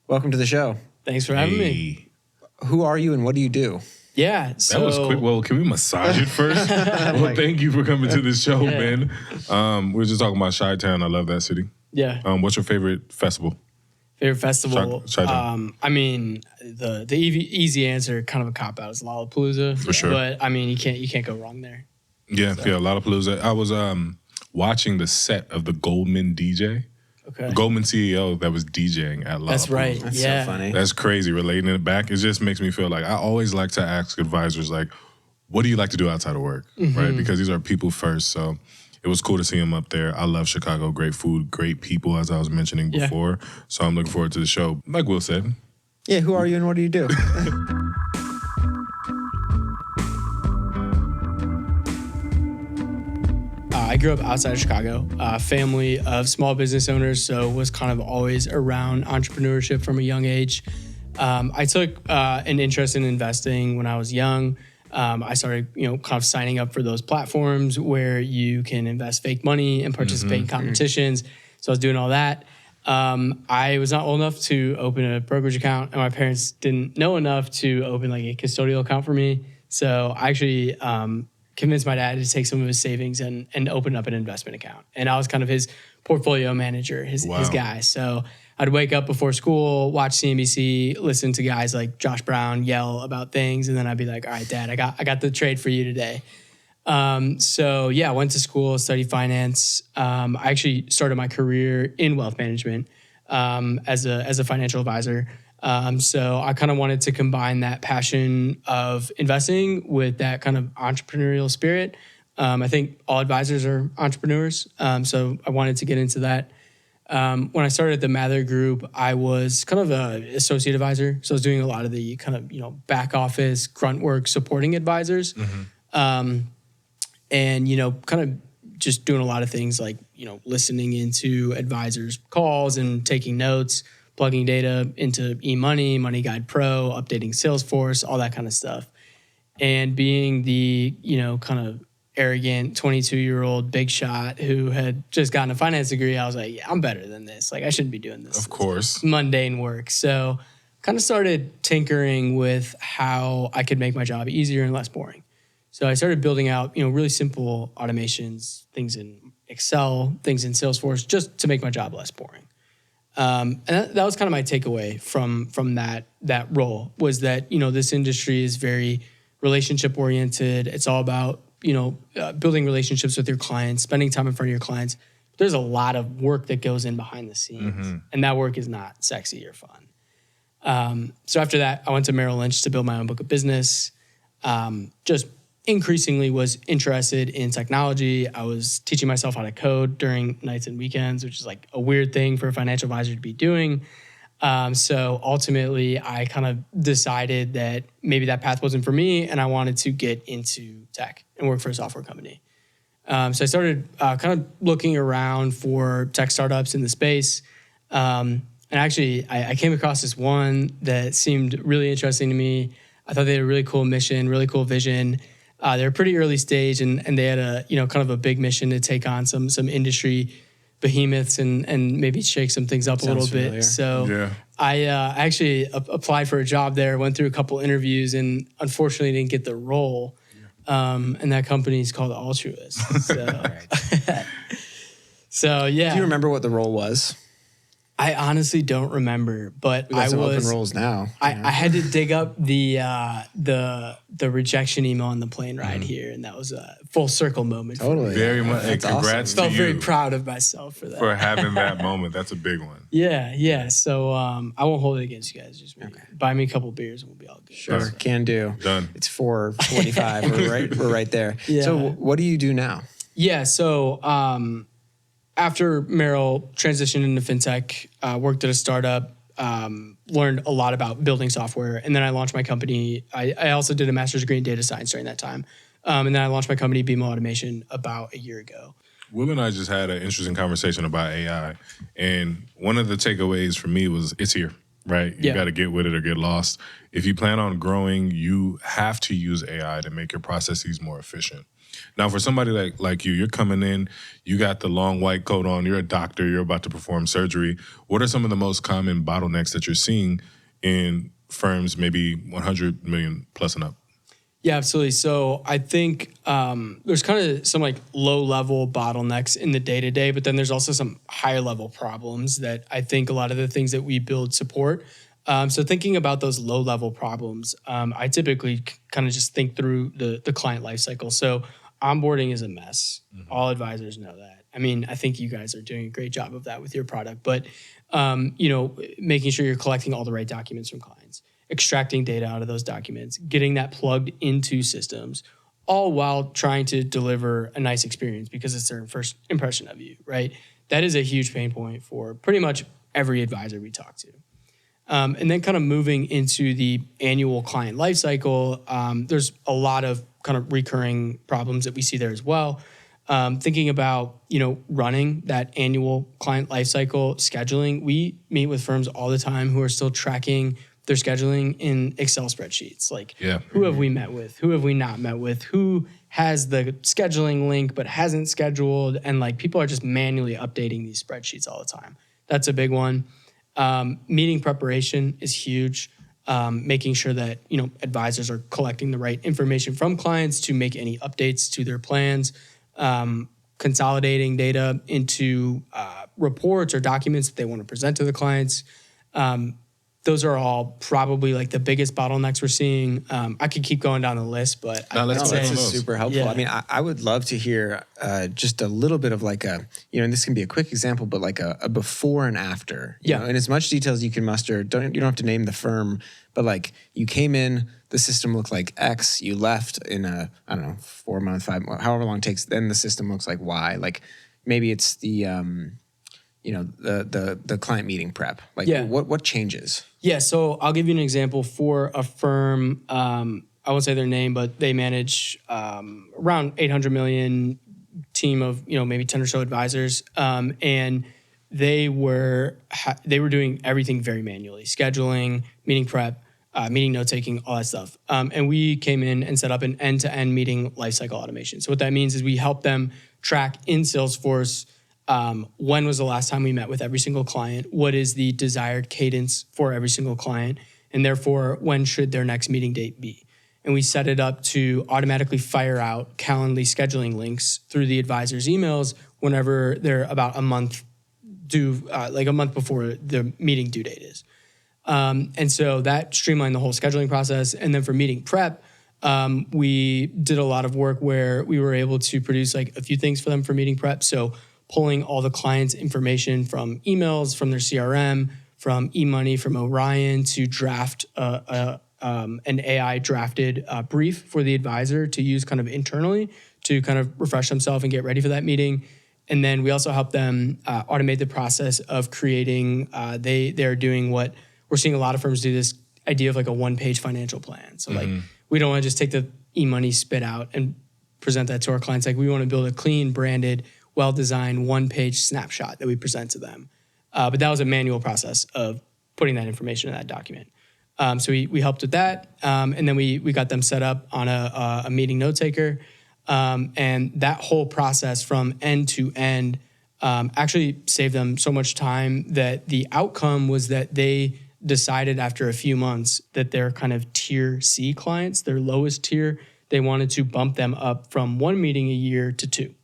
Welcome to the show. Thanks for having me. Who are you and what do you do? Yeah, that was quick. Well, can we massage it first? Well, thank you for coming to the show, Ben. We were just talking about Chi-Town. I love that city. Yeah. What's your favorite festival? Favorite festival? Chi-Town. I mean, the easy answer, kind of a cop out, is Lollapalooza. For sure. But I mean, you can't go wrong there. Yeah, Lollapalooza. I was watching the set of the Goldman DJ. Okay. Goldman CEO that was DJing at Lowlevel. That's right. That's yeah. so funny. That's crazy. Relating it back, it just makes me feel like I always like to ask advisors, like, what do you like to do outside of work? Right? Because these are people first. So it was cool to see him up there. I love Chicago. Great food, great people, as I was mentioning before. So I'm looking forward to the show. Like Will said. Yeah, who are you and what do you do? I grew up outside of Chicago, family of small business owners, so was kind of always around entrepreneurship from a young age. I took an interest in investing when I was young. I started, kind of signing up for those platforms where you can invest fake money and participate in competitions. So I was doing all that. I was not old enough to open a brokerage account, and my parents didn't know enough to open like a custodial account for me. So I actually convinced my dad to take some of his savings and open up an investment account. And I was kind of his portfolio manager, his guy. So I'd wake up before school, watch CNBC, listen to guys like Josh Brown yell about things, and then I'd be like, all right, Dad, I got the trade for you today. So I went to school, studied finance. I actually started my career in wealth management as a financial advisor. So I kind of wanted to combine that passion of investing with that kind of entrepreneurial spirit. I think all advisors are entrepreneurs. So I wanted to get into that. When I started at the Mather Group, I was kind of an associate advisor. So I was doing a lot of the kind of, back office, grunt work, supporting advisors. And, kind of just doing a lot of things like, listening into advisors' calls and taking notes, plugging data into eMoney, Money Guide Pro, updating Salesforce, all that kind of stuff. And being the, kind of arrogant 22-year-old big shot who had just gotten a finance degree, I was like, I'm better than this. Like, I shouldn't be doing this. Of course. Mundane work. So kind of started tinkering with how I could make my job easier and less boring. So I started building out, really simple automations, things in Excel, things in Salesforce, just to make my job less boring. And that was kind of my takeaway from that role, was that, this industry is very relationship oriented. It's all about, building relationships with your clients, spending time in front of your clients. There's a lot of work that goes in behind the scenes, and that work is not sexy or fun. So after that, I went to Merrill Lynch to build my own book of business. Just increasingly was interested in technology. I was teaching myself how to code during nights and weekends, which is like a weird thing for a financial advisor to be doing. So ultimately, I kind of decided that maybe that path wasn't for me, and I wanted to get into tech and work for a software company. So I started kind of looking around for tech startups in the space. And actually, I came across this one that seemed really interesting to me. I thought they had a really cool mission, really cool vision. They were pretty early stage, and they had a kind of a big mission to take on some industry behemoths and maybe shake some things up a little bit. So I actually applied for a job there, went through a couple interviews, and unfortunately didn't get the role. And that company is called Altruist. So, yeah. Do you remember what the role was? I honestly don't remember, but I was open roles now. I had to dig up the rejection email on the plane ride here, and that was a full circle moment. Totally, very much. That's congrats awesome. to Felt you very proud of myself for that. for having that moment. That's a big one. Yeah. So I won't hold it against you guys. Just buy me a couple beers and we'll be all good. Sure, can do. Done. It's 4:45. We're right there. Yeah. So what do you do now? Yeah. So after Merrill transitioned into fintech, worked at a startup, learned a lot about building software, and then I launched my company. I also did a master's degree in data science during that time, and then I launched my company, Beemo Automation, about a year ago. Will and I just had an interesting conversation about AI, and one of the takeaways for me was it's here, right? You got to get with it or get lost. If you plan on growing, you have to use AI to make your processes more efficient. Now, for somebody like you, you're coming in, you got the long white coat on, you're a doctor, you're about to perform surgery. What are some of the most common bottlenecks that you're seeing in firms maybe 100 million plus and up? Yeah, absolutely. So I think there's kind of some like low level bottlenecks in the day to day, but then there's also some higher level problems that I think a lot of the things that we build support. So thinking about those low level problems, I typically kind of just think through the client lifecycle. So onboarding is a mess. Mm-hmm. All advisors know that. I mean, I think you guys are doing a great job of that with your product, but making sure you're collecting all the right documents from clients, extracting data out of those documents, getting that plugged into systems, all while trying to deliver a nice experience because it's their first impression of you, right? That is a huge pain point for pretty much every advisor we talk to. And then kind of moving into the annual client lifecycle, there's a lot of kind of recurring problems that we see there as well. Thinking about, running that annual client lifecycle scheduling, we meet with firms all the time who are still tracking their scheduling in Excel spreadsheets. Like, who have we met with? Who have we not met with? Who has the scheduling link but hasn't scheduled? And like, people are just manually updating these spreadsheets all the time. That's a big one. Meeting preparation is huge. Making sure that, advisors are collecting the right information from clients to make any updates to their plans. Consolidating data into reports or documents that they want to present to the clients. Those are all probably like the biggest bottlenecks we're seeing. I could keep going down the list, but this is super helpful. Yeah. I mean, I would love to hear just a little bit of like and this can be a quick example, but like a before and after. You know, in as much detail as you can muster. You don't have to name the firm, but like you came in, the system looked like X. You left in 4 month, 5 month, however long it takes. Then the system looks like Y. Like maybe it's the the client meeting prep. Like what changes? Yeah, so I'll give you an example for a firm. I won't say their name, but they manage around 800 million team of maybe 10 or so advisors, and they were doing everything very manually: scheduling, meeting prep, meeting note taking, all that stuff. And we came in and set up an end-to-end meeting lifecycle automation. So what that means is we help them track in Salesforce. When was the last time we met with every single client? What is the desired cadence for every single client? And therefore, when should their next meeting date be? And we set it up to automatically fire out Calendly scheduling links through the advisor's emails whenever they're about a month due, like a month before the meeting due date is. And so that streamlined the whole scheduling process. And then for meeting prep, we did a lot of work where we were able to produce like a few things for them for meeting prep. So pulling all the clients' information from emails, from their CRM, from eMoney, from Orion to draft an AI drafted brief for the advisor to use kind of internally to kind of refresh themselves and get ready for that meeting. And then we also help them automate the process of creating, they're doing what we're seeing a lot of firms do, this idea of like a one-page financial plan. So like, we don't want to just take the eMoney spit out and present that to our clients. Like we want to build a clean, branded, well-designed one-page snapshot that we present to them. But that was a manual process of putting that information in that document. So we helped with that. And then we got them set up on a meeting note taker. And that whole process from end to end actually saved them so much time that the outcome was that they decided after a few months that their kind of tier C clients, their lowest tier, they wanted to bump them up from 1 meeting a year to 2.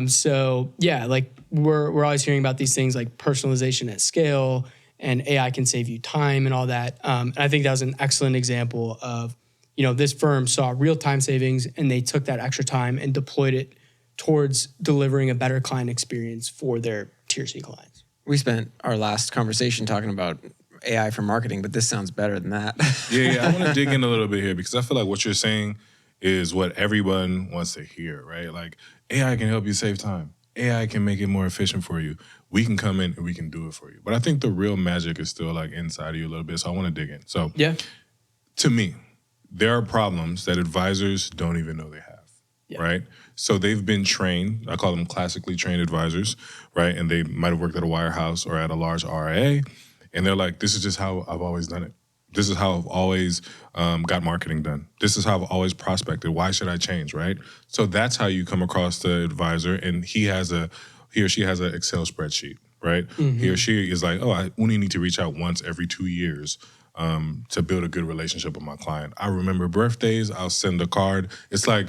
So yeah, like we're always hearing about these things like personalization at scale and AI can save you time and all that. And I think that was an excellent example of, this firm saw real time savings and they took that extra time and deployed it towards delivering a better client experience for their tier C clients. We spent our last conversation talking about AI for marketing, but this sounds better than that. Yeah, I want to dig in a little bit here because I feel like what you're saying is what everyone wants to hear, right? Like AI can help you save time. AI can make it more efficient for you. We can come in and we can do it for you. But I think the real magic is still like inside of you a little bit. So I want to dig in. So to me, there are problems that advisors don't even know they have, right? So they've been trained. I call them classically trained advisors, right? And they might have worked at a wirehouse or at a large RIA. And they're like, this is just how I've always done it. This is how I've always got marketing done. This is how I've always prospected. Why should I change, right? So that's how you come across the advisor, and he or she has an Excel spreadsheet, right? He or she is like, oh, I only need to reach out once every 2 years to build a good relationship with my client. I remember birthdays, I'll send a card. It's like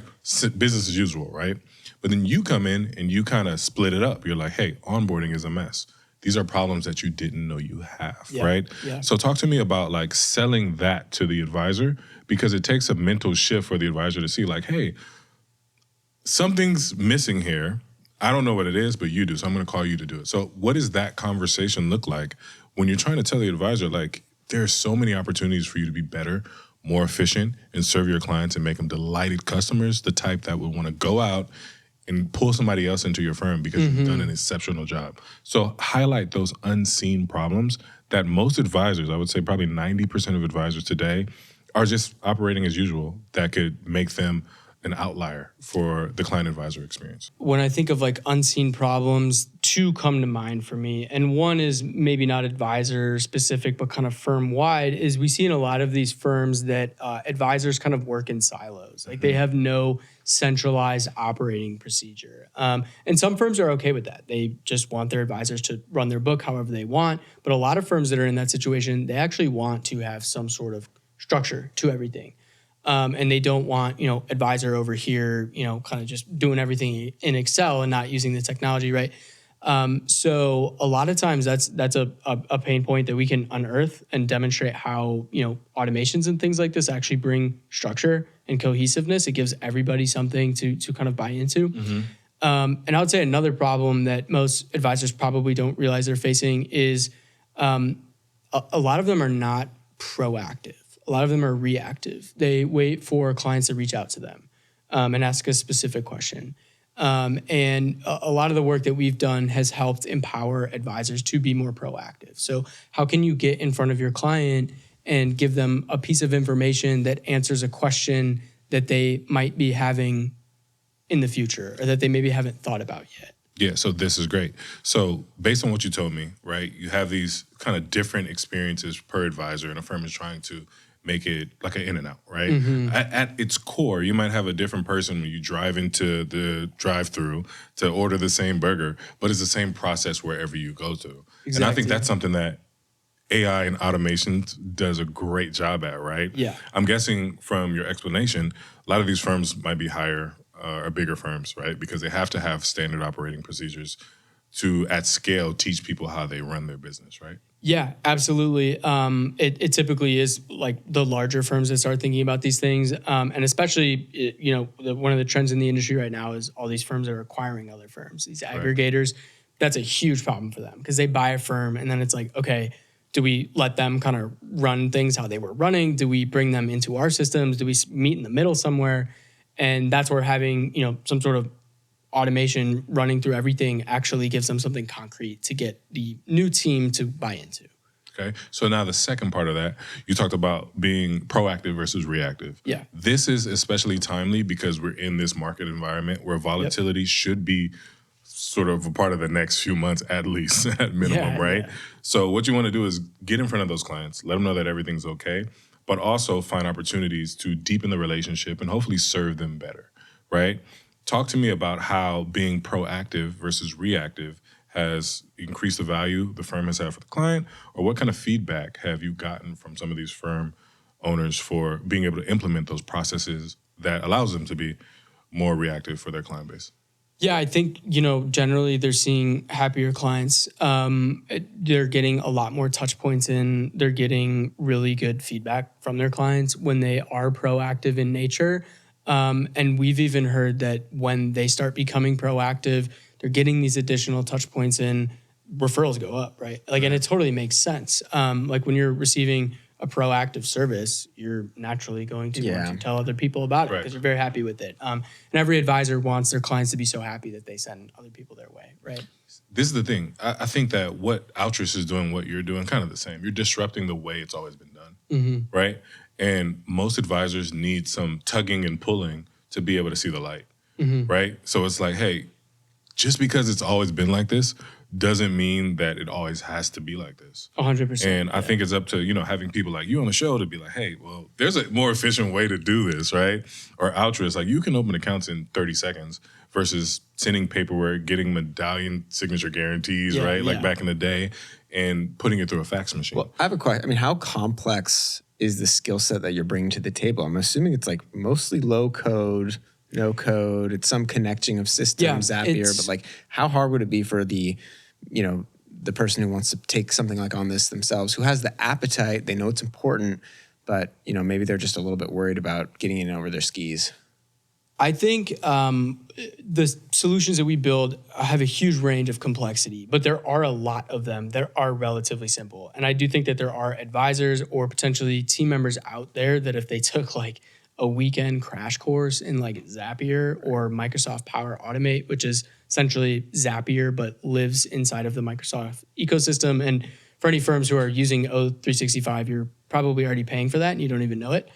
business as usual, right? But then you come in and you kind of split it up. You're like, hey, onboarding is a mess. These are problems that you didn't know you have, right? Yeah. So talk to me about like selling that to the advisor, because it takes a mental shift for the advisor to see like, hey, something's missing here. I don't know what it is, but you do. So I'm going to call you to do it. So what does that conversation look like when you're trying to tell the advisor, like, there are so many opportunities for you to be better, more efficient, and serve your clients and make them delighted customers, the type that would want to go out and pull somebody else into your firm because you've done an exceptional job. So highlight those unseen problems that most advisors, I would say probably 90% of advisors today, are just operating as usual that could make them an outlier for the client advisor experience. When I think of like unseen problems, two come to mind for me. And one is maybe not advisor specific, but kind of firm wide, is we see in a lot of these firms that advisors kind of work in silos. Like they have no centralized operating procedure. And some firms are okay with that. They just want their advisors to run their book however they want. But a lot of firms that are in that situation, they actually want to have some sort of structure to everything. And they don't want, advisor over here, kind of just doing everything in Excel and not using the technology, right? So a lot of times that's a pain point that we can unearth and demonstrate how, automations and things like this actually bring structure and cohesiveness. It gives everybody something to kind of buy into. And I would say another problem that most advisors probably don't realize they're facing is a lot of them are not proactive. A lot of them are reactive. They wait for clients to reach out to them and ask a specific question. And a lot of the work that we've done has helped empower advisors to be more proactive. So how can you get in front of your client and give them a piece of information that answers a question that they might be having in the future or that they maybe haven't thought about yet? Yeah, so this is great. So based on what you told me, right, you have these kind of different experiences per advisor, and a firm is trying to make it like an in and out, right? At its core, you might have a different person when you drive into the drive-through to order the same burger, but it's the same process wherever you go to. Exactly. And I think that's something that AI and automation does a great job at, right? Yeah. I'm guessing from your explanation, a lot of these firms might be higher or bigger firms, right? Because they have to have standard operating procedures to, at scale, teach people how they run their business, right? Yeah, absolutely. It typically is like the larger firms that start thinking about these things. And especially, one of the trends in the industry right now is all these firms are acquiring other firms, these aggregators. Right. That's a huge problem for them because they buy a firm and then it's like, okay, do we let them kind of run things how they were running? Do we bring them into our systems? Do we meet in the middle somewhere? And that's where having, some sort of automation running through everything actually gives them something concrete to get the new team to buy into. Okay. So now the second part of that, you talked about being proactive versus reactive. Yeah. This is especially timely because we're in this market environment where volatility should be sort of a part of the next few months, at least at minimum, right? Yeah. So what you want to do is get in front of those clients, let them know that everything's okay, but also find opportunities to deepen the relationship and hopefully serve them better, right? Talk to me about how being proactive versus reactive has increased the value the firm has had for the client, or what kind of feedback have you gotten from some of these firm owners for being able to implement those processes that allows them to be more reactive for their client base? Yeah, I think, generally they're seeing happier clients. They're getting a lot more touch points in. They're getting really good feedback from their clients when they are proactive in nature. And we've even heard that when they start becoming proactive, they're getting these additional touch points in, referrals go up, right? And it totally makes sense. Like when you're receiving a proactive service, you're naturally going to want to tell other people about it because you're very happy with it. And every advisor wants their clients to be so happy that they send other people their way, right? This is the thing. I think that what Altruist is doing, what you're doing, kind of the same. You're disrupting the way it's always been done, right? And most advisors need some tugging and pulling to be able to see the light, right? So it's like, hey, just because it's always been like this doesn't mean that it always has to be like this. 100%. And I think it's up to, having people like you on the show to be like, hey, well, there's a more efficient way to do this, right? Or altruist, like you can open accounts in 30 seconds versus sending paperwork, getting medallion signature guarantees, right? Like back in the day, and putting it through a fax machine. Well, I have a question. I mean, how complex is the skill set that you're bringing to the table? I'm assuming it's like mostly low code, no code. It's some connecting of systems, Zapier, but like how hard would it be for the person who wants to take something like on this themselves, who has the appetite, they know it's important, but maybe they're just a little bit worried about getting in over their skis? I think the solutions that we build have a huge range of complexity, but there are a lot of them that are relatively simple. And I do think that there are advisors or potentially team members out there that if they took like a weekend crash course in like Zapier or Microsoft Power Automate, which is essentially Zapier, but lives inside of the Microsoft ecosystem. And for any firms who are using O365, you're probably already paying for that and you don't even know it.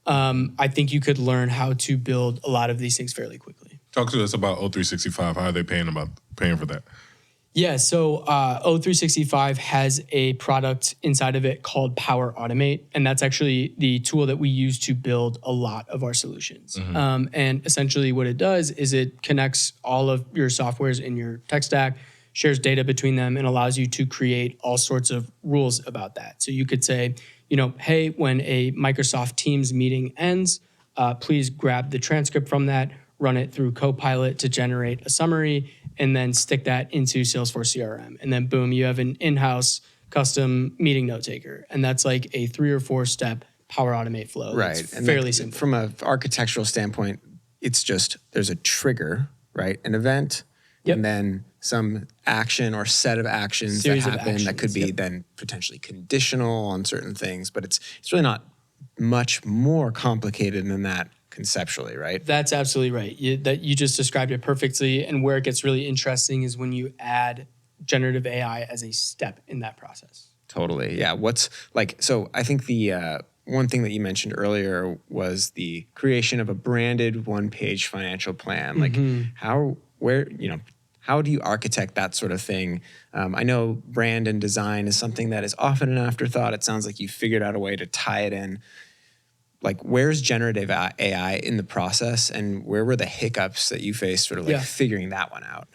I think you could learn how to build a lot of these things fairly quickly. Talk to us about O365. How are they paying for that? Yeah, so O365 has a product inside of it called Power Automate, and that's actually the tool that we use to build a lot of our solutions. Mm-hmm. And essentially what it does is it connects all of your softwares in your tech stack, shares data between them, and allows you to create all sorts of rules about that. So you could say, hey, when a Microsoft Teams meeting ends, please grab the transcript from that, run it through Copilot to generate a summary, and then stick that into Salesforce CRM. And then boom, you have an in-house custom meeting note taker. And that's like a 3 or 4 step Power Automate flow. Right. It's fairly simple. From an architectural standpoint, it's just there's a trigger, right? An event, and then some action or set of actions that happen that could be then potentially conditional on certain things. But it's really not much more complicated than that conceptually, right? That's absolutely right. You just described it perfectly. And where it gets really interesting is when you add generative AI as a step in that process. Totally. Yeah. So I think the one thing that you mentioned earlier was the creation of a branded one-page financial plan. Like how do you architect that sort of thing? I know brand and design is something that is often an afterthought. It sounds like you figured out a way to tie it in. Like, where's generative AI in the process, and where were the hiccups that you faced sort of like figuring that one out?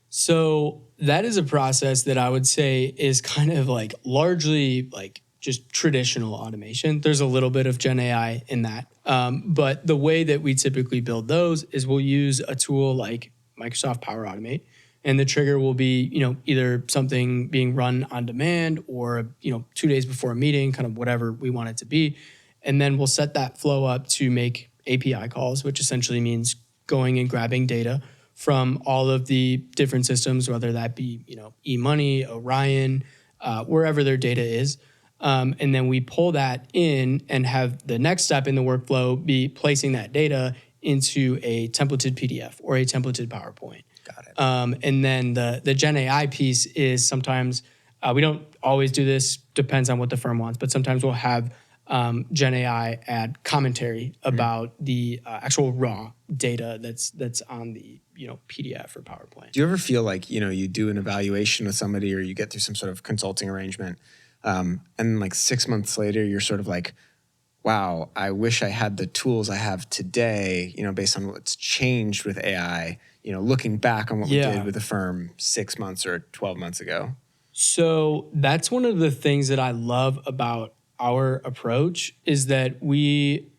So that is a process that I would say is kind of like largely like just traditional automation. There's a little bit of Gen AI in that. But the way that we typically build those is we'll use a tool like Microsoft Power Automate, and the trigger will be, either something being run on demand or, 2 days before a meeting, kind of whatever we want it to be. And then we'll set that flow up to make API calls, which essentially means going and grabbing data from all of the different systems, whether that be, eMoney, Orion, wherever their data is. And then we pull that in and have the next step in the workflow be placing that data into a templated PDF or a templated PowerPoint. Got it. And then the Gen AI piece is sometimes, we don't always do this, depends on what the firm wants, but sometimes we'll have Gen AI add commentary about the actual raw data that's on the PDF or PowerPoint. Do you ever feel like you do an evaluation with somebody, or you get through some sort of consulting arrangement, and like 6 months later you're sort of like, wow, I wish I had the tools I have today, based on what's changed with AI, looking back on what we did with the firm 6 months or 12 months ago? So that's one of the things that I love about our approach is that we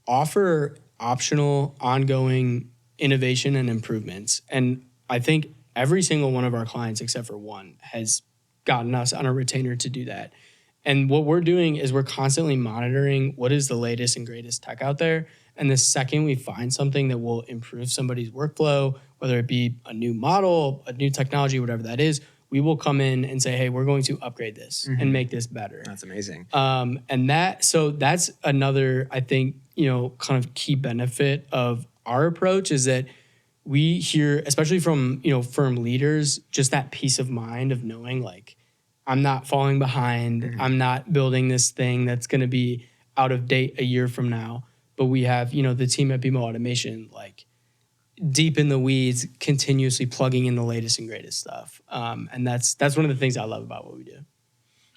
offer optional, ongoing innovation and improvements. And I think every single one of our clients, except for one, has gotten us on a retainer to do that. And what we're doing is we're constantly monitoring what is the latest and greatest tech out there. And the second we find something that will improve somebody's workflow, whether it be a new model, a new technology, whatever that is, we will come in and say, hey, we're going to upgrade this and make this better. That's amazing. So that's another, I think, kind of key benefit of our approach is that we hear, especially from, firm leaders, just that peace of mind of knowing like, I'm not falling behind. I'm not building this thing that's going to be out of date a year from now. But we have, the team at Beemo Automation, like deep in the weeds, continuously plugging in the latest and greatest stuff. And that's one of the things I love about what we do.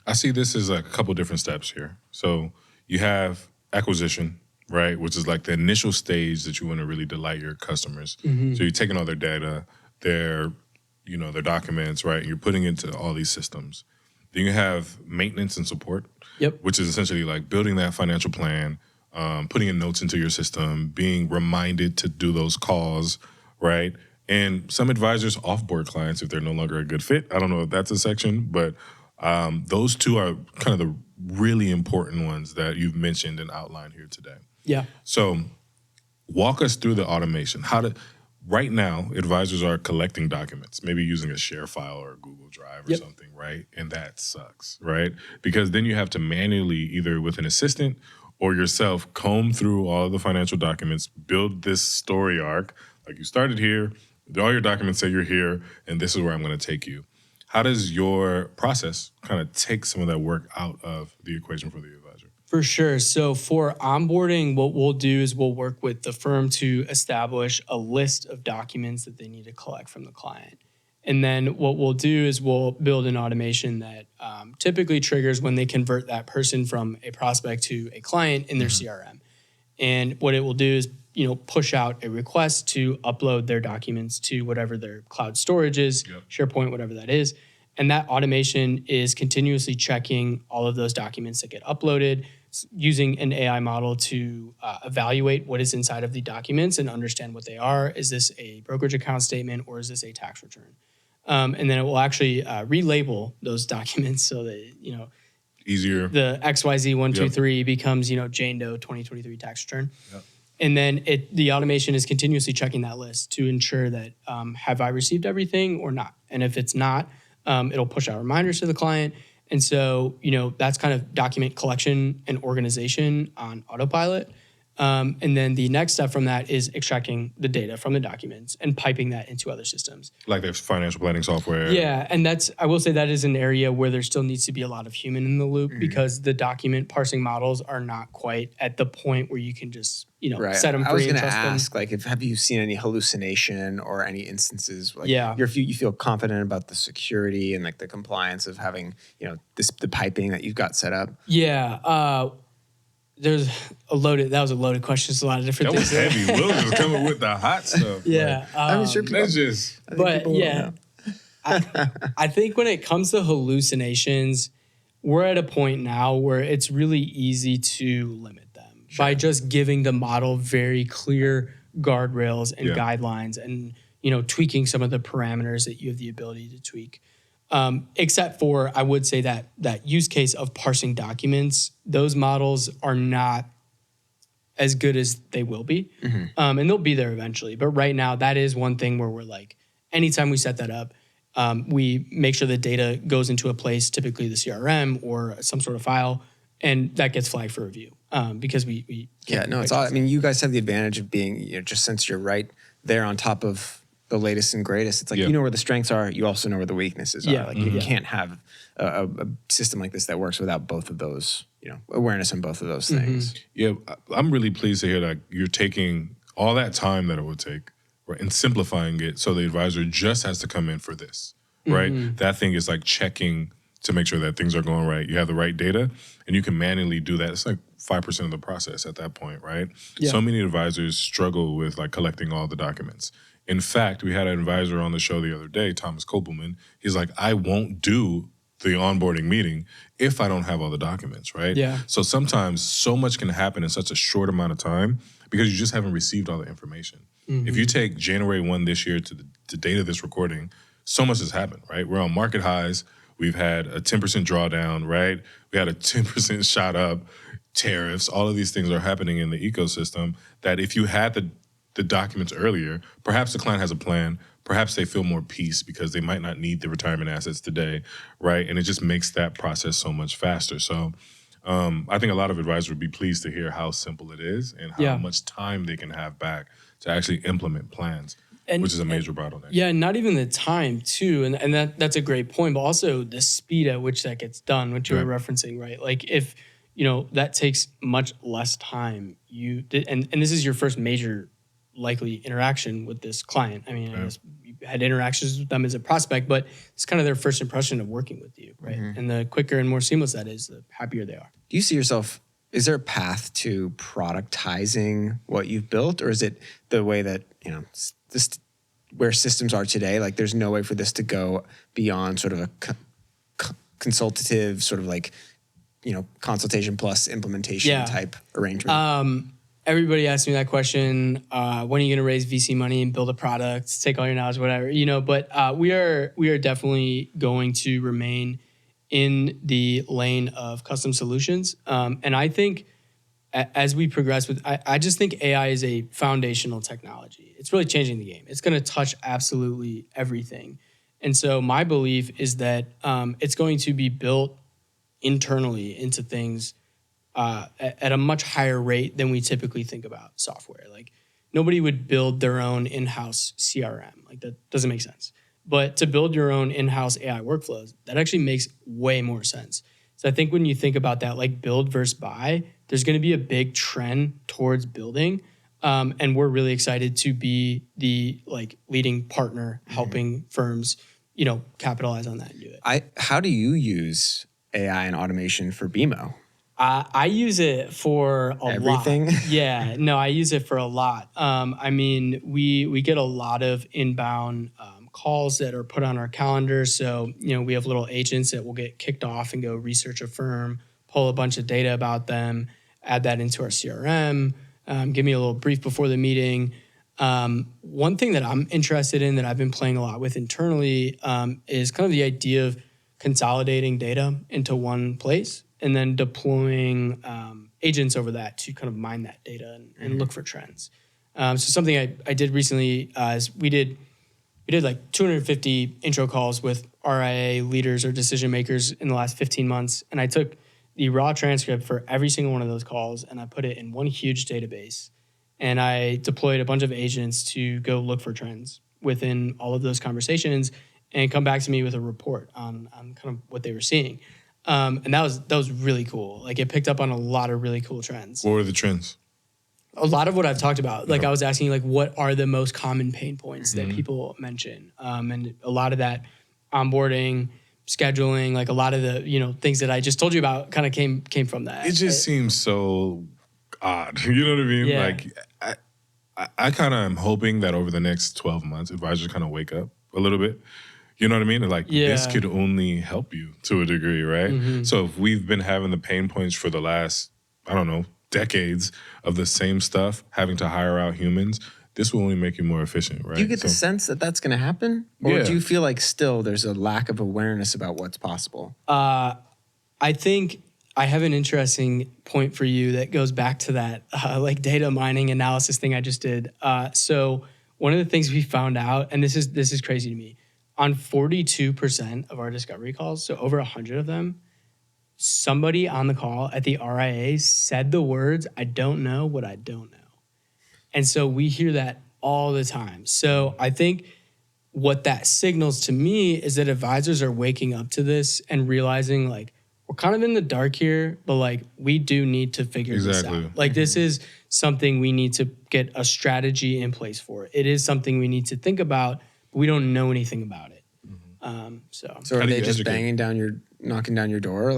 I see this as like a couple different steps here. So you have acquisition, right, which is like the initial stage that you want to really delight your customers. Mm-hmm. So you're taking all their data, their documents, right? You're putting into all these systems. Then you have maintenance and support, which is essentially like building that financial plan, putting in notes into your system, being reminded to do those calls, right? And some advisors offboard clients if they're no longer a good fit. I don't know if that's a section, but those two are kind of the really important ones that you've mentioned and outlined here today. Yeah. So walk us through the automation. Right now, advisors are collecting documents, maybe using a share file or a Google Drive or something, right? And that sucks, right? Because then you have to manually, either with an assistant or yourself, comb through all of the financial documents, build this story arc. Like, you started here, all your documents say you're here, and this is where I'm going to take you. How does your process kind of take some of that work out of the equation for the advisor? For sure. So for onboarding, what we'll do is we'll work with the firm to establish a list of documents that they need to collect from the client. And then what we'll do is we'll build an automation that typically triggers when they convert that person from a prospect to a client in their CRM. And what it will do is, push out a request to upload their documents to whatever their cloud storage is, SharePoint, whatever that is. And that automation is continuously checking all of those documents that get uploaded, using an AI model to evaluate what is inside of the documents and understand what they are. Is this a brokerage account statement or is this a tax return? And then it will actually relabel those documents so that, easier. The XYZ123 becomes, Jane Doe 2023 tax return. Yep. And then the automation is continuously checking that list to ensure that have I received everything or not? And if it's not, it'll push out reminders to the client. And so, that's kind of document collection and organization on autopilot. And then the next step from that is extracting the data from the documents and piping that into other systems. Like their financial planning software. Yeah, and I will say that is an area where there still needs to be a lot of human in the loop because the document parsing models are not quite at the point where you can just, set them free. I was going to ask, have you seen any hallucination or any instances? You feel confident about the security and the compliance of having, the piping that you've got set up? Yeah. That was a loaded question. There's a lot of different things. That was heavy. Will just coming with the hot stuff. Yeah. I think when it comes to hallucinations, we're at a point now where it's really easy to limit them by just giving the model very clear guardrails and guidelines and, tweaking some of the parameters that you have the ability to tweak. Except for, I would say that use case of parsing documents, those models are not as good as they will be. And they'll be there eventually. But right now, that is one thing where we're like, anytime we set that up, we make sure the data goes into a place, typically the CRM or some sort of file, and that gets flagged for review because we it's all. I mean, you guys have the advantage of being, just since you're right there on top of the latest and greatest. It's like, you know where the strengths are, you also know where the weaknesses are. You can't have a system like this that works without both of those, awareness on both of those things. Yeah, I'm really pleased to hear that you're taking all that time that it would take, right, and simplifying it so the advisor just has to come in for this, right? That thing is like checking to make sure that things are going right. You have the right data, and you can manually do that. It's like 5% of the process at that point, right? Yeah. So many advisors struggle with collecting all the documents. In fact, we had an advisor on the show the other day, Thomas Kopelman. He's like, I won't do the onboarding meeting if I don't have all the documents, right? Yeah. So sometimes so much can happen in such a short amount of time because you just haven't received all the information. If you take January 1 this year to the date of this recording, so much has happened, right? We're on market highs. We've had a 10% drawdown, right? We had a 10% shot up, tariffs. All of these things are happening in the ecosystem that if you had the documents earlier, perhaps the client has a plan, perhaps they feel more peace because they might not need the retirement assets today, right? And it just makes that process so much faster. So I think a lot of advisors would be pleased to hear how simple it is and how much time they can have back to actually implement plans, which is a major bottleneck. Yeah, not even the time too, and that's a great point, but also the speed at which that gets done, which you were referencing, right? Like if, that takes much less time, and this is your first major likely interaction with this client. I mean, I guess you had interactions with them as a prospect, but it's kind of their first impression of working with you, right? And the quicker and more seamless that is, the happier they are. Do you see yourself, is there a path to productizing what you've built, or is it the way that, this where systems are today? Like there's no way for this to go beyond sort of a consultative sort of like, consultation plus implementation type arrangement? Everybody asks me that question. When are you going to raise VC money and build a product, take all your knowledge, whatever, but we are definitely going to remain in the lane of custom solutions. And I think as we progress I just think AI is a foundational technology. It's really changing the game. It's going to touch absolutely everything. And so my belief is that it's going to be built internally into things at a much higher rate than we typically think about software. Like nobody would build their own in-house CRM. Like that doesn't make sense. But to build your own in-house AI workflows, that actually makes way more sense. So I think when you think about that, like build versus buy, there's going to be a big trend towards building. And we're really excited to be the leading partner helping firms, capitalize on that and do it. How do you use AI and automation for Beemo? I use it for everything. Lot. Yeah, no, I use it for a lot. I mean, we get a lot of inbound calls that are put on our calendar. So, we have little agents that will get kicked off and go research a firm, pull a bunch of data about them, add that into our CRM, give me a little brief before the meeting. One thing that I'm interested in that I've been playing a lot with internally is kind of the idea of consolidating data into one place and then deploying agents over that to kind of mine that data and look for trends. So something I did recently is we did like 250 intro calls with RIA leaders or decision makers in the last 15 months. And I took the raw transcript for every single one of those calls and I put it in one huge database. And I deployed a bunch of agents to go look for trends within all of those conversations and come back to me with a report on kind of what they were seeing. And that was really cool. Like it picked up on a lot of really cool trends. What were the trends? A lot of what I've talked about. Like I was asking what are the most common pain points that people mention? And a lot of that onboarding, scheduling, like a lot of the, things that I just told you about kind of came from that. It just seems so odd. You know what I mean? Yeah. Like I kind of am hoping that over the next 12 months, advisors kind of wake up a little bit. You know what I mean? Like this could only help you to a degree, right? So if we've been having the pain points for the last, decades of the same stuff, having to hire out humans, this will only make you more efficient, right? Do you get the sense that that's going to happen? Or do you feel like still there's a lack of awareness about what's possible? I think I have an interesting point for you that goes back to that data mining analysis thing I just did. So one of the things we found out, and this is crazy to me, on 42% of our discovery calls, so over 100 of them, somebody on the call at the RIA said the words, "I don't know what I don't know." And so we hear that all the time. So I think what that signals to me is that advisors are waking up to this and realizing we're kind of in the dark here, but we do need to figure this out. This is something we need to get a strategy in place for. It is something we need to think about, but we don't know anything about it. So are they just knocking down your door?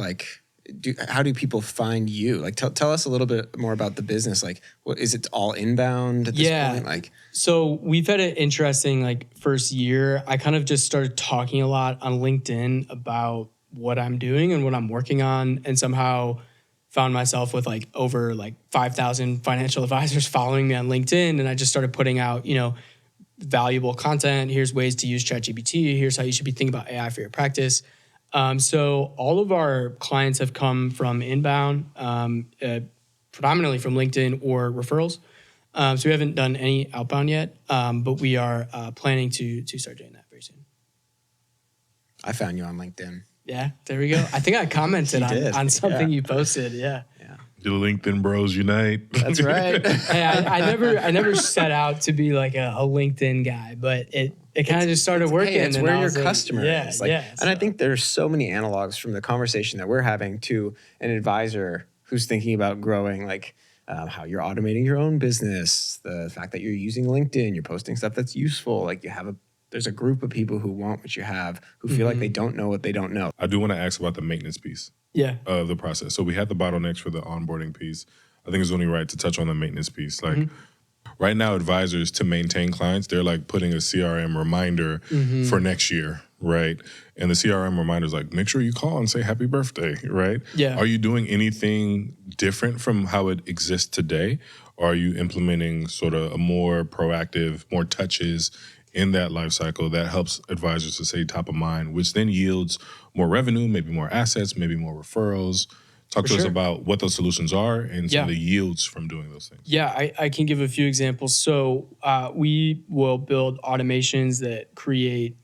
How do people find you? Tell us a little bit more about the business. What is it all inbound at this point? So we've had an interesting first year. I kind of just started talking a lot on LinkedIn about what I'm doing and what I'm working on, and somehow found myself with over 5,000 financial advisors following me on LinkedIn. And I just started putting out, valuable content. Here's ways to use ChatGPT. Here's how you should be thinking about AI for your practice. So all of our clients have come from inbound, predominantly from LinkedIn or referrals. So we haven't done any outbound yet, but we are planning to start doing that very soon. I found you on LinkedIn. Yeah, there we go. I think I commented on something you posted. Yeah. The LinkedIn bros unite. That's right. Hey, I never set out to be a LinkedIn guy, but it kind of just started working. Hey, it's where your customer is. And I think there's so many analogs from the conversation that we're having to an advisor who's thinking about growing how you're automating your own business, the fact that you're using LinkedIn, you're posting stuff that's useful. Like there's a group of people who want what you have, who feel like they don't know what they don't know. I do want to ask about the maintenance piece of the process. So we had the bottlenecks for the onboarding piece. I think it's only right to touch on the maintenance piece. Like right now, advisors, to maintain clients, they're like putting a CRM reminder for next year, right? And the CRM reminder is like, make sure you call and say happy birthday, right? Yeah. Are you doing anything different from how it exists today? Or are you implementing sort of a more proactive, more touches in that life cycle that helps advisors to stay top of mind, which then yields more revenue, maybe more assets, maybe more referrals? Talk to us about what those solutions are and some of the yields from doing those things. Yeah, I can give a few examples. So we will build automations that create,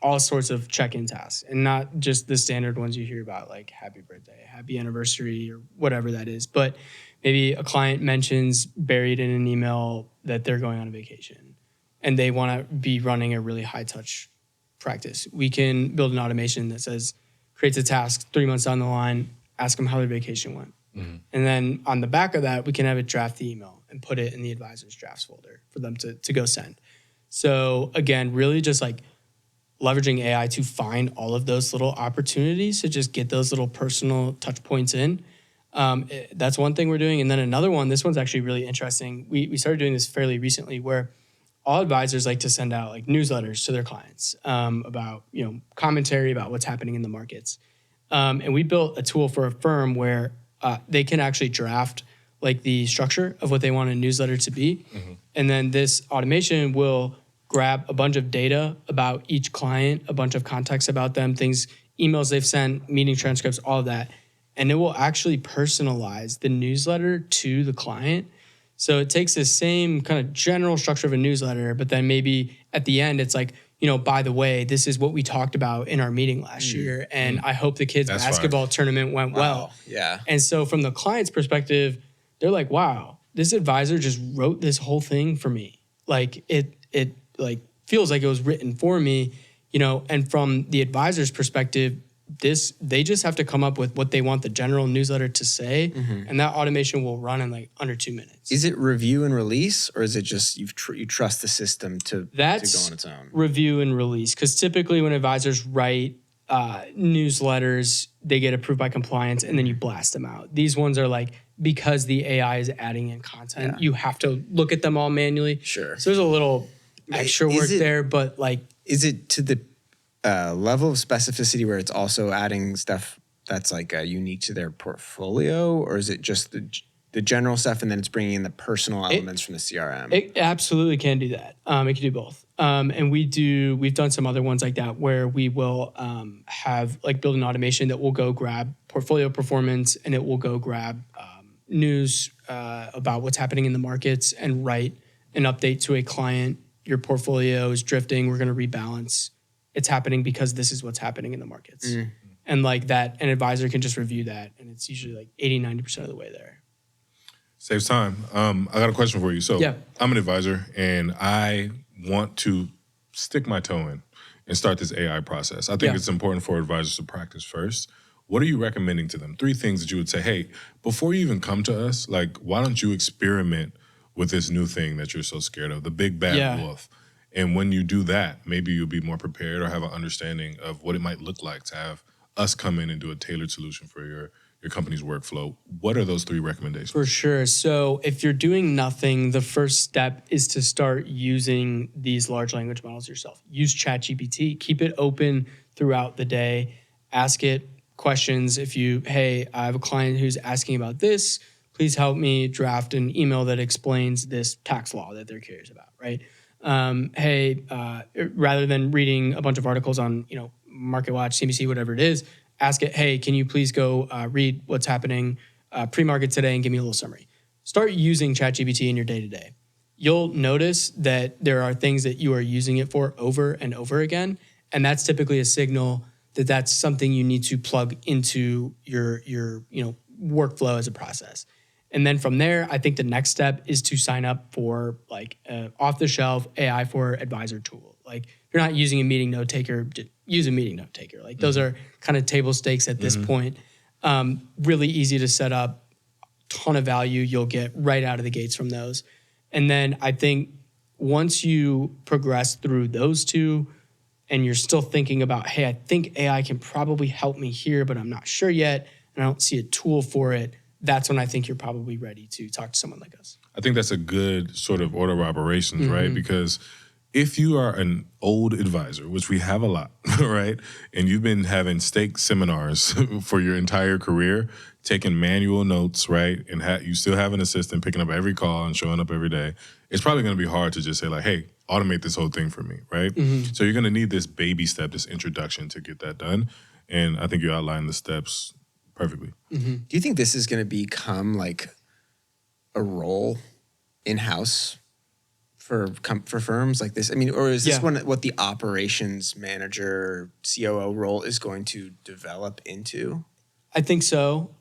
all sorts of check-in tasks, and not just the standard ones you hear about, like happy birthday, happy anniversary, or whatever that is. But maybe a client mentions buried in an email that they're going on a vacation and they want to be running a really high-touch practice. We can build an automation that says, creates a task 3 months down the line, ask them how their vacation went. And then on the back of that, we can have it draft the email and put it in the advisor's drafts folder for them to go send. So again, really just like leveraging AI to find all of those little opportunities to just get those little personal touch points in. That's one thing we're doing. And then another one, this one's actually really interesting. We started doing this fairly recently, where all advisors like to send out like newsletters to their clients about, commentary about what's happening in the markets. And we built a tool for a firm where they can actually draft like the structure of what they want a newsletter to be. And then this automation will grab a bunch of data about each client, a bunch of context about them, things, emails they've sent, meeting transcripts, all of that. And it will actually personalize the newsletter to the client. So it takes the same kind of general structure of a newsletter, but then maybe at the end, it's like, by the way, this is what we talked about in our meeting last year. And I hope the kids' basketball tournament went well. Yeah. And so from the client's perspective, they're like, wow, this advisor just wrote this whole thing for me. Like it like feels like it was written for me, and from the advisor's perspective, they just have to come up with what they want the general newsletter to say, and that automation will run in like under 2 minutes. Is it review and release, or is it just you trust the system to go on its own? Review and release, because typically when advisors write newsletters, they get approved by compliance, and then you blast them out. These ones are like, because the AI is adding in content, you have to look at them all manually. Sure. So there's a little extra work there, but like, is it to the level of specificity where it's also adding stuff that's like unique to their portfolio, or is it just the general stuff and then it's bringing in the personal elements from the CRM? It absolutely can do that. It can do both. And we've done some other ones like that where we will have like build an automation that will go grab portfolio performance, and it will go grab news about what's happening in the markets and write an update to a client. Your portfolio is drifting. We're going to rebalance. It's happening because this is what's happening in the markets. And like that, an advisor can just review that. And it's usually like 80-90% of the way there. Saves time. I got a question for you. So I'm an advisor and I want to stick my toe in and start this AI process. I think it's important for advisors to practice first. What are you recommending to them? 3 things that you would say, hey, before you even come to us, like, why don't you experiment with this new thing that you're so scared of, the big bad wolf? And when you do that, maybe you'll be more prepared or have an understanding of what it might look like to have us come in and do a tailored solution for your company's workflow. What are those 3 recommendations? For sure. So if you're doing nothing, the first step is to start using these large language models yourself. Use ChatGPT. Keep it open throughout the day. Ask it questions. Hey, I have a client who's asking about this. Please help me draft an email that explains this tax law that they're curious about, right? Rather than reading a bunch of articles on, MarketWatch, CNBC, whatever it is, ask it, hey, can you please go read what's happening pre-market today and give me a little summary. Start using ChatGPT in your day-to-day. You'll notice that there are things that you are using it for over and over again, and that's typically a signal that that's something you need to plug into your workflow as a process. And then from there, I think the next step is to sign up for like an off-the-shelf AI for advisor tool. Like if you're not using a meeting note taker, just use a meeting note taker. Like those are kind of table stakes at this point. Really easy to set up. ton of value you'll get right out of the gates from those. And then I think once you progress through those two and you're still thinking about, hey, I think AI can probably help me here, but I'm not sure yet, and I don't see a tool for it, that's when I think you're probably ready to talk to someone like us. I think that's a good sort of order of operations, right? Because if you are an old advisor, which we have a lot, right? And you've been having stake seminars for your entire career, taking manual notes, right? And you still have an assistant picking up every call and showing up every day. It's probably going to be hard to just say like, hey, automate this whole thing for me, right? So you're going to need this baby step, this introduction to get that done. And I think you outlined the steps perfectly. Do you think this is going to become like a role in-house for firms like this? I mean, or is this what the operations manager, COO role is going to develop into? I think so.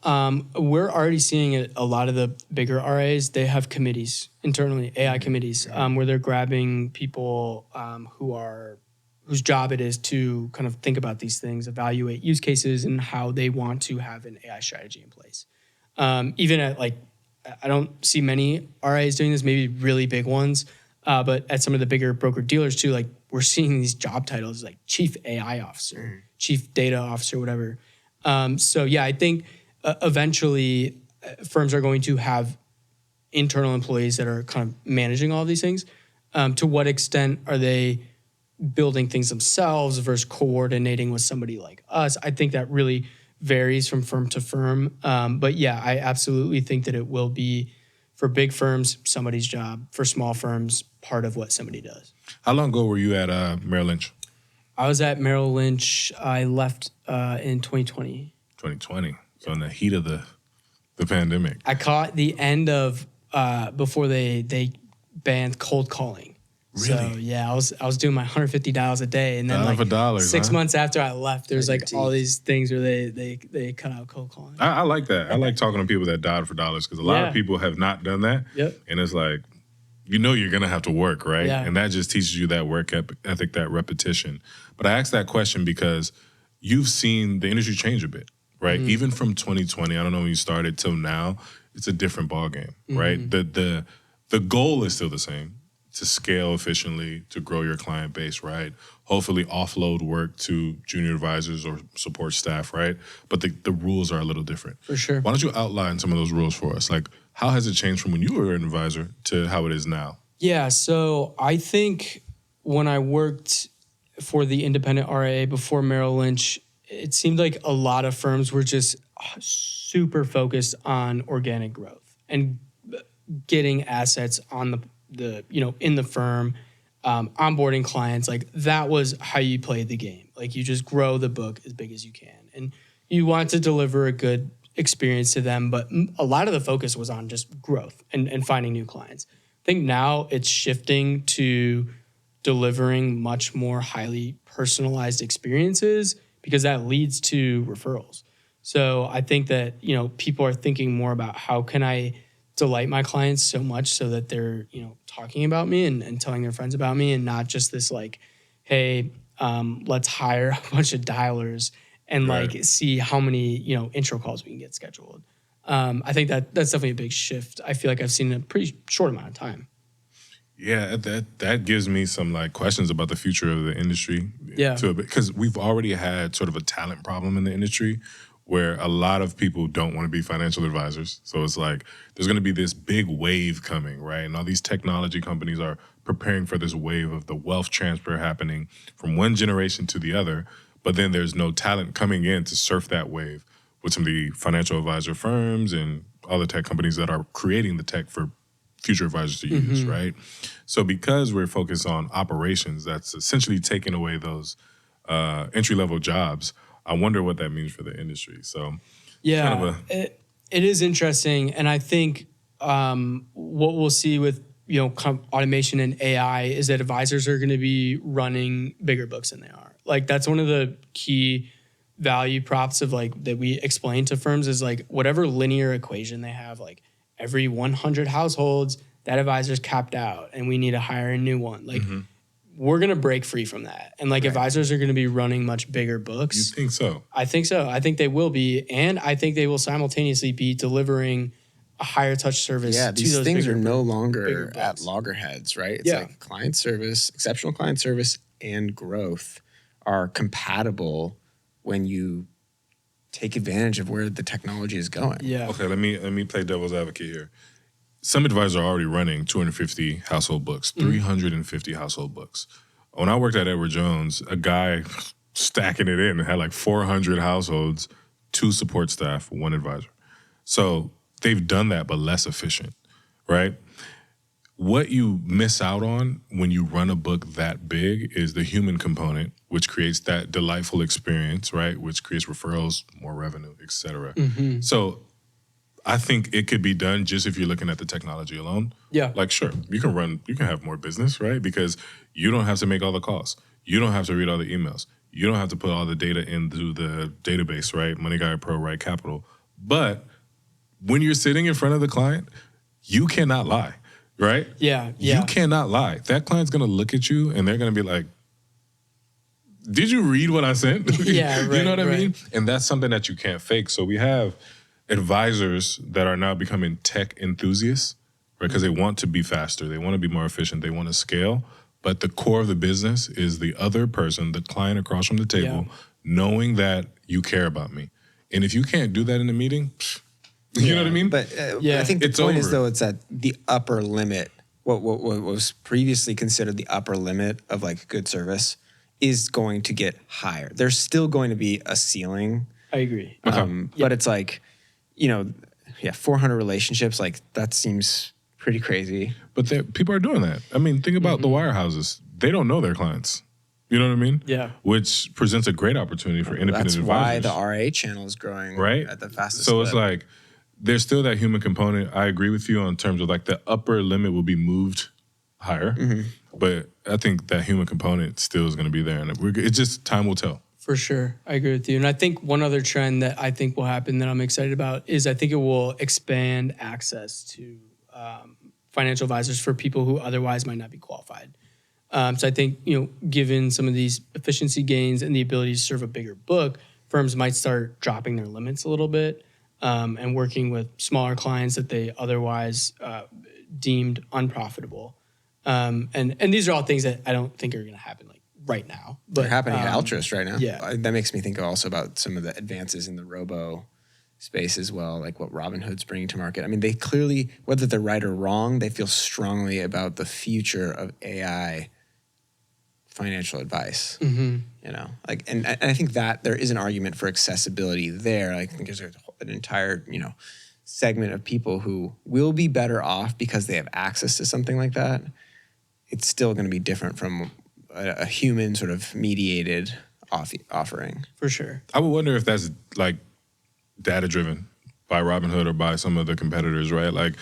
We're already seeing it. A lot of the bigger RIAs, they have committees internally, AI committees, where they're grabbing people whose job it is to kind of think about these things, evaluate use cases, and how they want to have an AI strategy in place. Even at I don't see many RIAs doing this, maybe really big ones, but at some of the bigger broker dealers too, like we're seeing these job titles like chief AI officer, chief data officer, whatever. So yeah, I think eventually firms are going to have internal employees that are kind of managing all of these things. To what extent are they building things themselves versus coordinating with somebody like us? I think that really varies from firm to firm. But yeah, I absolutely think that it will be, for big firms, somebody's job. For small firms, part of what somebody does. How long ago were you at Merrill Lynch? I was at Merrill Lynch. I left in 2020. 2020. So in the heat of the pandemic. I caught the end of before they banned cold calling. Really? So yeah, I was doing my 150 dials a day, and then Dial for dollars, 6 months after I left, there's all these things where they cut out cold calling. I like that. I like talking to people that dialed for dollars because a lot of people have not done that. Yep. And it's like, you're gonna have to work, right? Yeah. And that just teaches you that work ethic, that repetition. But I asked that question because you've seen the industry change a bit, right? Even from 2020, I don't know when you started till now, it's a different ballgame, right? The goal is still the same. To scale efficiently, to grow your client base, right? Hopefully offload work to junior advisors or support staff, right? But the rules are a little different. For sure. Why don't you outline some of those rules for us? Like, how has it changed from when you were an advisor to how it is now? Yeah, so I think when I worked for the independent RIA before Merrill Lynch, it seemed like a lot of firms were just super focused on organic growth and getting assets on the in the firm, onboarding clients. Like that was how you played the game. Like you just grow the book as big as you can, and you want to deliver a good experience to them. But a lot of the focus was on just growth and finding new clients. I think now it's shifting to delivering much more highly personalized experiences because that leads to referrals. So I think that, people are thinking more about how can I delight my clients so much so that they're, talking about me and telling their friends about me, and not just this like, hey, let's hire a bunch of dialers and see how many, intro calls we can get scheduled. I think that's definitely a big shift. I feel like I've seen in a pretty short amount of time. Yeah, that gives me some questions about the future of the industry. Yeah. Because we've already had sort of a talent problem in the industry where a lot of people don't want to be financial advisors. So it's like there's going to be this big wave coming, right? And all these technology companies are preparing for this wave of the wealth transfer happening from one generation to the other. But then there's no talent coming in to surf that wave with some of the financial advisor firms and other tech companies that are creating the tech for future advisors to use, right? So because we're focused on operations, that's essentially taking away those entry-level jobs. I wonder what that means for the industry. So yeah, it is interesting. And I think what we'll see with automation and AI is that advisors are going to be running bigger books than they are. Like that's one of the key value props of that we explain to firms is whatever linear equation they have, every 100 households, that advisor's capped out and we need to hire a new one. We're going to break free from that. And advisors are going to be running much bigger books. You think so? I think so. I think they will be. And I think they will simultaneously be delivering a higher touch service. Yeah, to these those things bigger, are no bigger longer at books. loggerheads, right? It's Yeah. like client service, exceptional client service, and growth are compatible when you take advantage of where the technology is going. Yeah. Okay, let me play devil's advocate here. Some advisors are already running 250 household books, 350 household books. When I worked at Edward Jones, a guy stacking it in had like 400 households, 2 support staff, 1 advisor. So they've done that, but less efficient, right? What you miss out on when you run a book that big is the human component, which creates that delightful experience, right? Which creates referrals, more revenue, et cetera. So I think it could be done just if you're looking at the technology alone. Yeah. Like, sure, you can have more business, right? Because you don't have to make all the calls. You don't have to read all the emails. You don't have to put all the data into the database, right? Money Guy Pro, right? Capital. But when you're sitting in front of the client, you cannot lie, right? Yeah. You cannot lie. That client's going to look at you and they're going to be like, did you read what I sent? Yeah, right, You know what I right. mean? And that's something that you can't fake. So we have advisors that are now becoming tech enthusiasts, right? Because they want to be faster, they want to be more efficient, they want to scale. But the core of the business is the other person, the client across from the table, knowing that you care about me. And if you can't do that in a meeting, you know what I mean? But I think the It's point is, over. though, it's at the upper limit. What was previously considered the upper limit of like good service is going to get higher. There's still going to be a ceiling. I agree. But it's like, 400 relationships, like that seems pretty crazy. But people are doing that. I mean, think about the wirehouses. They don't know their clients. You know what I mean? Yeah. Which presents a great opportunity for independent That's why advisors. the RIA channel is growing Right? at the fastest So clip. it's like, there's still that human component. I agree with you on terms of like the upper limit will be moved higher. But I think that human component still is going to be there. And it's just time will tell. For sure. I agree with you. And I think one other trend that I think will happen that I'm excited about is I think it will expand access to financial advisors for people who otherwise might not be qualified. So I think, given some of these efficiency gains and the ability to serve a bigger book, firms might start dropping their limits a little bit and working with smaller clients that they otherwise deemed unprofitable. And these are all things that I don't think are going to happen like right now. But They're happening at Altruist right now. Yeah. That makes me think also about some of the advances in the robo space as well, like what Robinhood's bringing to market. I mean, they clearly, whether they're right or wrong, they feel strongly about the future of AI financial advice. And I think that there is an argument for accessibility there. I think there's an entire, segment of people who will be better off because they have access to something like that. It's still going to be different from a human sort of mediated offering. For sure. I would wonder if that's like data driven by Robinhood or by some of the competitors, right? Like,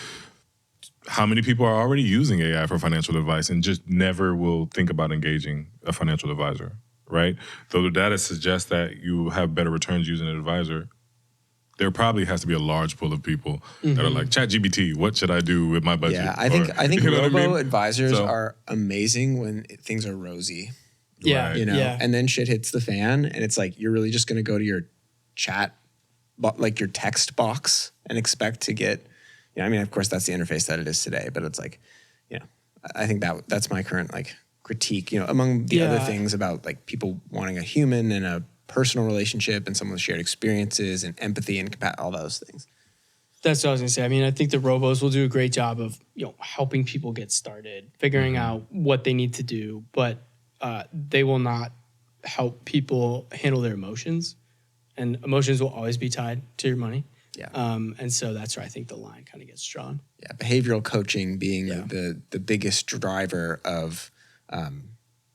how many people are already using AI for financial advice and just never will think about engaging a financial advisor, right? Though the data suggests that you have better returns using an advisor, there probably has to be a large pool of people that are like, ChatGPT, what should I do with my budget? Yeah, I think you know what I robo mean? advisors So- are amazing when things are rosy. Yeah. Right. Yeah. And then shit hits the fan, and it's like you're really just going to go to your chat, like your text box, and expect to get. Of course, that's the interface that it is today, but it's like, I think that's my current like critique. Among the other things about like people wanting a human and a personal relationship and someone with shared experiences and empathy and all those things. That's what I was gonna say. I mean, I think the robos will do a great job of helping people get started, figuring out what they need to do, but they will not help people handle their emotions, and emotions will always be tied to your money. Yeah. And so that's where I think the line kind of gets drawn. Yeah, behavioral coaching being the biggest driver of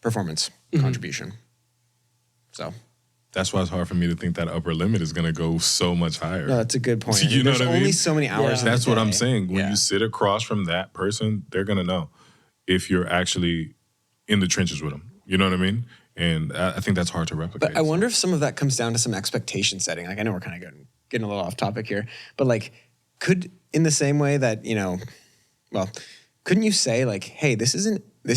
performance contribution. So. That's why it's hard for me to think that upper limit is going to go so much higher. No, that's a good point. You know There's what I only mean? so many hours. in That's the what I'm day. saying. When Yeah. you sit across from that person, they're going to know if you're actually in the trenches with them. You know what I mean? And I think that's hard to replicate. But I wonder if some of that comes down to some expectation setting. Like I know we're kind of getting a little off topic here, but like could in the same way that, couldn't you say like, hey, this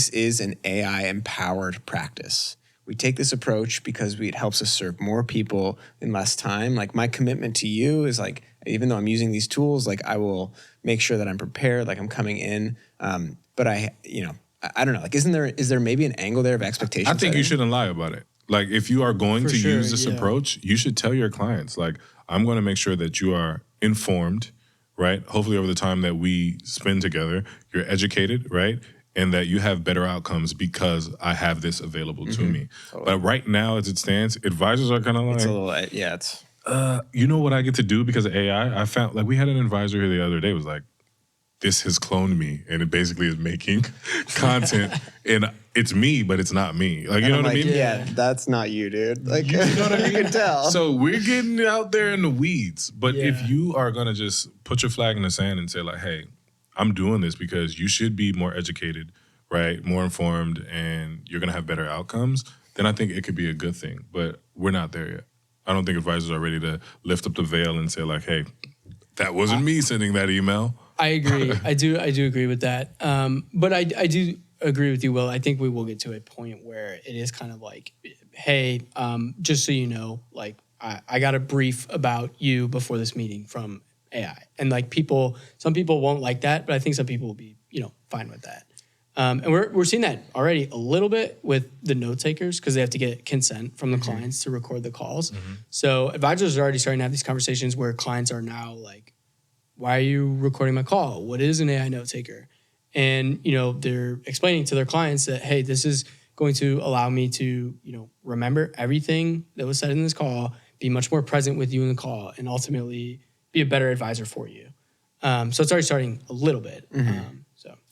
is an AI empowered practice. We take this approach because it helps us serve more people in less time. Like my commitment to you is like even though I'm using these tools, like I will make sure that I'm prepared, like I'm coming in. But I don't know, like, is there maybe an angle there of expectation? I think you shouldn't lie about it. Like, if you are going to use this approach, you should tell your clients, like, I'm going to make sure that you are informed, right? Hopefully over the time that we spend together, you're educated, right? And that you have better outcomes because I have this available to me. Totally. But right now, as it stands, advisors are kind of like... It's a little, it's... you know what I get to do because of AI? I found, like, we had an advisor here the other day was like, this has cloned me, and it basically is making content, and it's me, but it's not me. Like, you know what I mean? Yeah, that's not you, dude. Like, you know what I mean? You can tell. So we're getting out there in the weeds. But if you are gonna just put your flag in the sand and say, like, hey, I'm doing this because you should be more educated, right? More informed, and you're gonna have better outcomes, then I think it could be a good thing. But we're not there yet. I don't think advisors are ready to lift up the veil and say, like, hey, that wasn't me sending that email. I agree. I do agree with that. But I do agree with you, Will. I think we will get to a point where it is kind of like, hey, just so you know, like I got a brief about you before this meeting from AI. And like some people won't like that, but I think some people will be, fine with that. And we're seeing that already a little bit with the note takers because they have to get consent from the clients to record the calls. So advisors are already starting to have these conversations where clients are now like, why are you recording my call? What is an AI note taker? And, they're explaining to their clients that, hey, this is going to allow me to, remember everything that was said in this call, be much more present with you in the call, and ultimately be a better advisor for you. So it's already starting a little bit.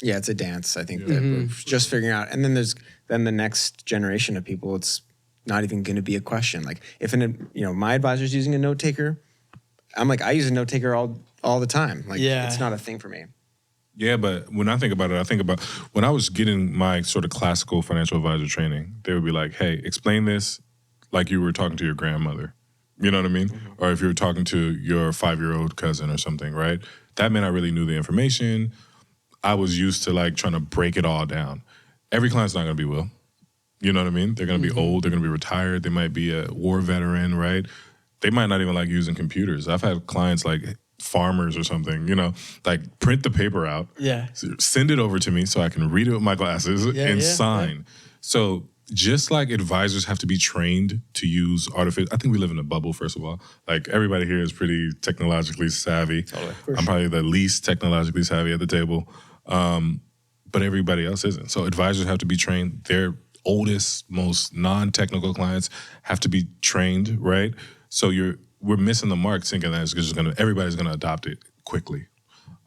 Yeah, it's a dance, I think, that we're just figuring out. And then there's the next generation of people, it's not even going to be a question. Like if my advisor's using a note taker, I'm like, I use a note taker all the time. Like, it's not a thing for me. Yeah, but when I think about it, I think about when I was getting my sort of classical financial advisor training, they would be like, hey, explain this like you were talking to your grandmother. You know what I mean? Or if you were talking to your 5-year-old cousin or something, right? That meant I really knew the information. I was used to like trying to break it all down. Every client's not going to be Will. You know what I mean? They're going to be old. They're going to be retired. They might be a war veteran, right? They might not even like using computers. I've had clients like farmers or something, like print the paper out, send it over to me so I can read it with my glasses and sign. Yeah. So just like advisors have to be trained to use artificial, I think we live in a bubble, first of all. Like everybody here is pretty technologically savvy. Totally. I'm probably the least technologically savvy at the table, but everybody else isn't. So advisors have to be trained. Their oldest, most non-technical clients have to be trained, right? So we're missing the mark thinking that it's just everybody's gonna adopt it quickly.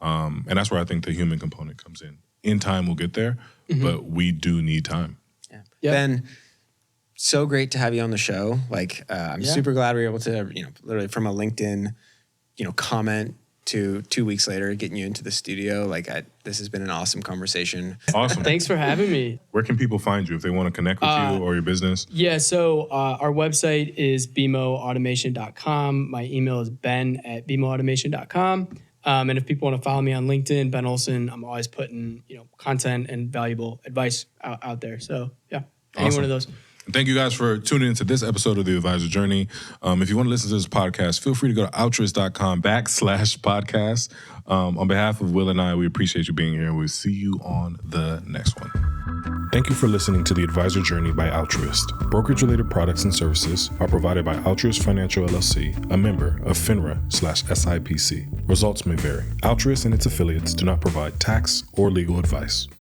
And that's where I think the human component comes in. In time, we'll get there, but we do need time. Yeah. Yep. Ben, so great to have you on the show. Like, I'm super glad we were able to, literally from a LinkedIn, comment to 2 weeks later, getting you into the studio. Like, this has been an awesome conversation. Awesome. Thanks for having me. Where can people find you if they want to connect with you or your business? Yeah, so our website is beemoautomation.com. My email is ben@beemoautomation.com. And if people want to follow me on LinkedIn, Ben Olsen, I'm always putting, content and valuable advice out there. So yeah, any one of those. Thank you guys for tuning into this episode of The Advisor Journey. If you want to listen to this podcast, feel free to go to altruist.com/podcast. On behalf of Will and I, we appreciate you being here, and we'll see you on the next one. Thank you for listening to The Advisor Journey by Altruist. Brokerage-related products and services are provided by Altruist Financial LLC, a member of FINRA/SIPC. Results may vary. Altruist and its affiliates do not provide tax or legal advice.